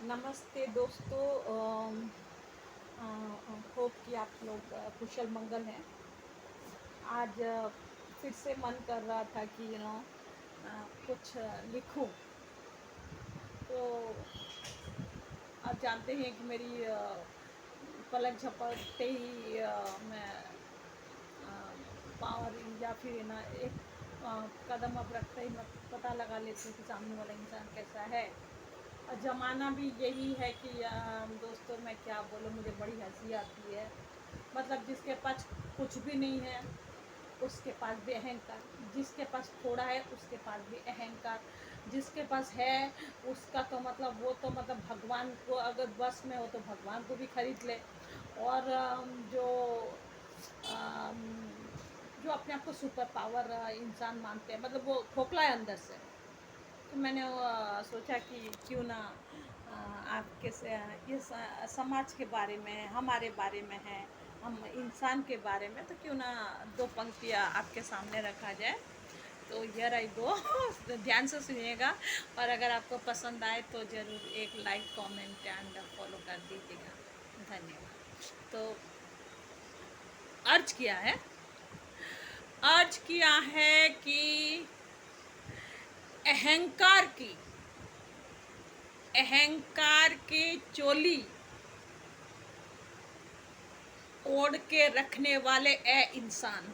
नमस्ते दोस्तों। होप कि आप लोग कुशल मंगल हैं। आज फिर से मन कर रहा था कि कुछ लिखूं। तो आप जानते हैं कि मेरी पलक झपकते ही मैं पावर या फिर ना एक कदम अब रखते ही मैं पता लगा लेती हूँ कि सामने वाला इंसान कैसा है। और ज़माना भी यही है कि दोस्तों मैं क्या बोलूँ, मुझे बड़ी हंसी आती है। मतलब जिसके पास कुछ भी नहीं है उसके पास भी अहंकार, जिसके पास थोड़ा है उसके पास भी अहंकार, जिसके पास है उसका तो मतलब वो तो मतलब भगवान को अगर बस में हो तो भगवान को भी खरीद ले। और अम, जो अपने आप को सुपर पावर इंसान मानते हैं, मतलब वो खोखला है अंदर से। तो मैंने सोचा कि क्यों ना आपके से इस समाज के बारे में, हमारे बारे में है, हम इंसान के बारे में, तो क्यों ना दो पंक्तियाँ आपके सामने रखा जाए। तो ये रही दो तो ध्यान से सुनिएगा। और अगर आपको पसंद आए तो ज़रूर एक लाइक कमेंट एंड फॉलो कर दीजिएगा। धन्यवाद। तो अर्ज किया है, अर्ज किया है कि अहंकार की, अहंकार की चोली ओढ़ के रखने वाले ए इंसान,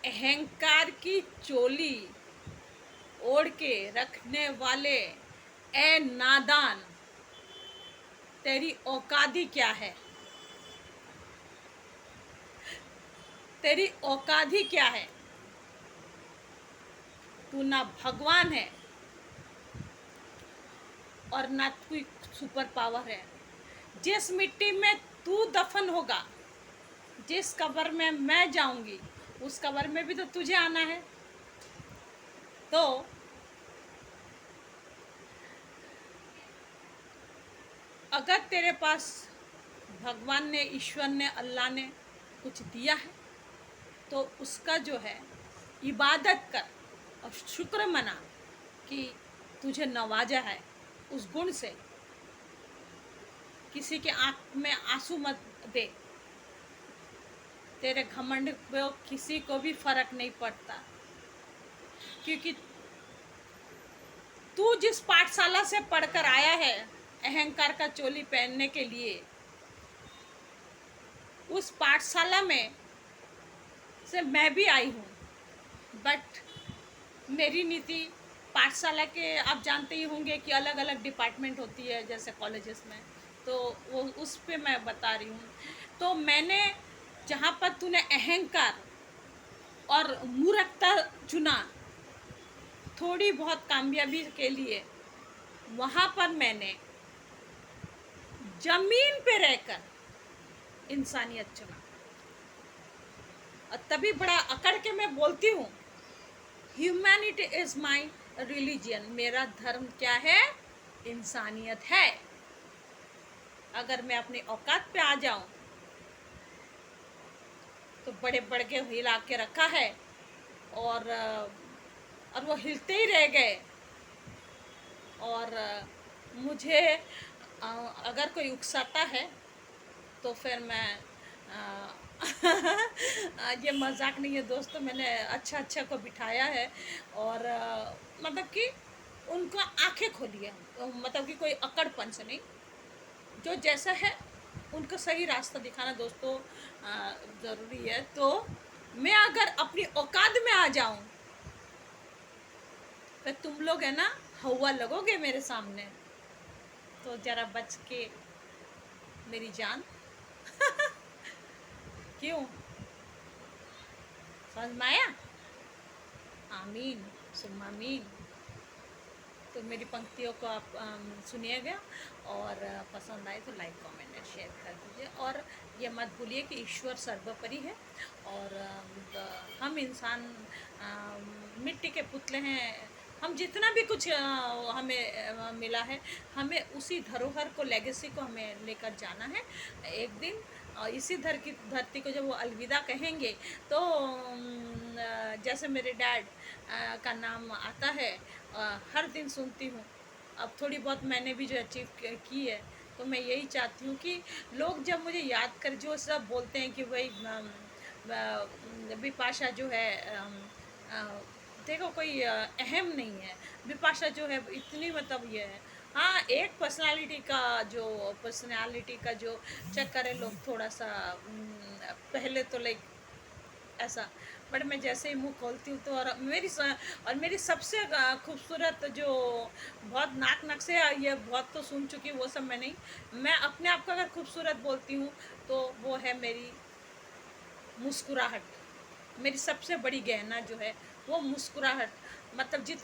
अहंकार की चोली ओढ़ के रखने वाले ए नादान, तेरी औकादी क्या है? तेरी औकादी क्या है? तू ना भगवान है और ना कोई सुपर पावर है। जिस मिट्टी में तू दफन होगा, जिस कब्र में मैं जाऊंगी, उस कब्र में भी तो तुझे आना है। तो अगर तेरे पास भगवान ने, ईश्वर ने, अल्लाह ने कुछ दिया है तो उसका जो है इबादत कर और शुक्र मना कि तुझे नवाजा है उस गुण से। किसी के आँख में आंसू मत दे। तेरे घमंड पे किसी को भी फर्क नहीं पड़ता, क्योंकि तू जिस पाठशाला से पढ़कर आया है अहंकार का चोली पहनने के लिए, उस पाठशाला में से मैं भी आई हूँ। बट मेरी नीति, पाठशाला के आप जानते ही होंगे कि अलग अलग डिपार्टमेंट होती है जैसे कॉलेजेस में, तो वो उस पे मैं बता रही हूँ। तो मैंने जहाँ पर तूने अहंकार और मूर्खता चुना थोड़ी बहुत कामयाबी के लिए, वहाँ पर मैंने जमीन पे रहकर इंसानियत चुना। और तभी बड़ा अकड़ के मैं बोलती हूँ, ह्यूमैनिटी इज माई रिलीजन। मेरा धर्म क्या है? इंसानियत है। अगर मैं अपनी औकात पे आ जाऊं तो बड़े बड़े के हिला के रखा है और वो हिलते ही रह गए। और मुझे अगर कोई उकसाता है तो फिर मैं ये मजाक नहीं है दोस्तों, मैंने अच्छा अच्छा को बिठाया है और मतलब कि उनका आंखें खोली है। मतलब कि कोई अकड़पन से नहीं, जो जैसा है उनको सही रास्ता दिखाना दोस्तों ज़रूरी है। तो मैं अगर अपनी औकात में आ जाऊं तो तुम लोग है ना हवा लगोगे मेरे सामने। तो ज़रा बच के मेरी जान क्यों? समझ में आया? आमीन सुम्मा आमीन। तो मेरी पंक्तियों को आप सुनिएगा और पसंद आए तो लाइक कमेंट और शेयर कर दीजिए। और ये मत भूलिए कि ईश्वर सर्वोपरि है और हम इंसान मिट्टी के पुतले हैं। हम जितना भी कुछ हमें मिला है, हमें उसी धरोहर को, लेगेसी को हमें लेकर जाना है। एक दिन इसी धरती को जब वो अलविदा कहेंगे तो जैसे मेरे डैड का नाम आता है, हर दिन सुनती हूँ अब थोड़ी बहुत मैंने भी जो अचीव की है, तो मैं यही चाहती हूँ कि लोग जब मुझे याद कर, जो सब बोलते हैं कि भाई बिपाशा जो है अ, देखो कोई अहम नहीं है। बिपाशा जो है इतनी मतलब ये है, हाँ एक पर्सनालिटी का जो चक्कर है, लोग थोड़ा सा पहले तो लाइक ऐसा, बट मैं जैसे ही मुंह खोलती हूँ तो और मेरी सबसे खूबसूरत जो बहुत नाक नक से ये बहुत तो सुन चुकी हूँ, वो सब मैं नहीं, मैं अपने आप को अगर खूबसूरत बोलती हूँ तो वो है मेरी मुस्कुराहट। मेरी सबसे बड़ी गहना जो है वो मुस्कुराहट, मतलब जित